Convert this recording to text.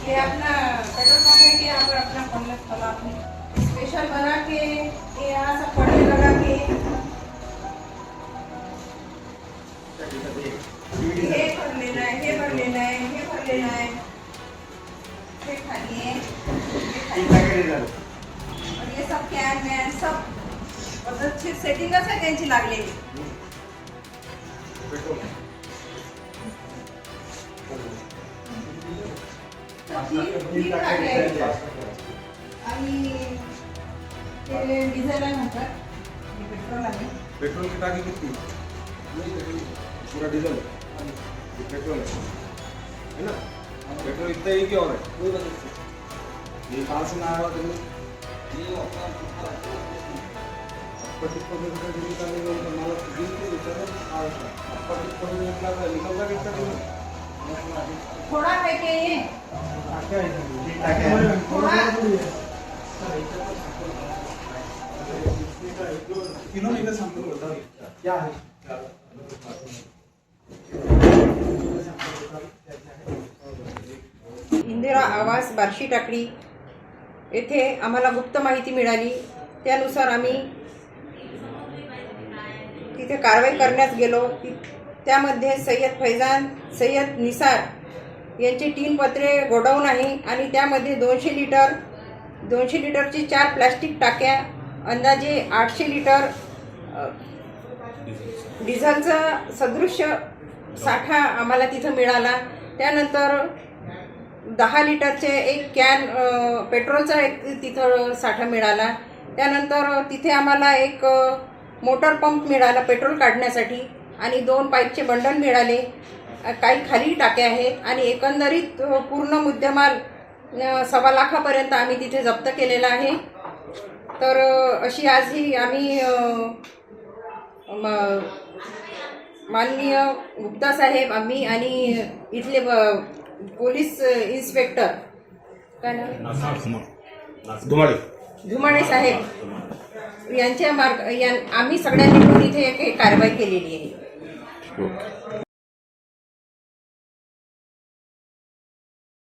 ये अपना petrol pump है कि आप अपना स्पेशल बना के ये यहाँ सब पढ़ने लगा के ये भर लेना है, ये भर लेना है, ये भर लेना है, ये खाली है, और ये सब कैन वैन सब अच्छी सेटिंग आहे त्यांची लागलेली. आणि ते डिझेल आहे म्हणतात, पेट्रोल आहे. पेट्रोल की टाकी कितनी? पूरा डीजल पेट्रोल है ना? पेट्रोल इतना ही क्यों है? ये कहाँ से ना आया तुम्हें? थोड़ा है के ये किलोमीटर समथिंग होता है क्या है? इंदिरा आवास बार्शी टाकळी येथे आम्हाला गुप्त माहिती मिळाली. त्यानुसार आम्ही तिथे कारवाई करण्यास गेलो. त्यामध्ये सय्यद फैजान, सय्यद निसार यांची 3 पत्रे गोडाऊन आहे आणि त्यामध्ये 200 लिटरची 4 प्लास्टिक टाक्या, अंदाजे 800 लिटर डिझेलचा सदृश्य साठा आम्हाला तिथं मिळाला. त्यानंतर 10 लिटरचे एक कॅन पेट्रोलचा एक तिथं साठा मिळाला. त्यानंतर तिथे आम्हाला एक मोटर पंप मिळाला पेट्रोल काढण्यासाठी आणि 2 पाईपचे बंडल मिळाले. काही खाली टाक्या आहेत आणि एकंदरीत पूर्ण मुद्देमाल 1.25 लाखापर्यंत आम्ही तिथे जप्त केलेला आहे. तर अशी आज ही आम्ही माननीय गुप्ता साहेब, आम्ही आणि इथले पोलीस इन्स्पेक्टर काय नाव धुमाडे साहेब यांच्या आम्ही सगळ्यांनी मिळून इथे एक कारवाई केलेली आहे.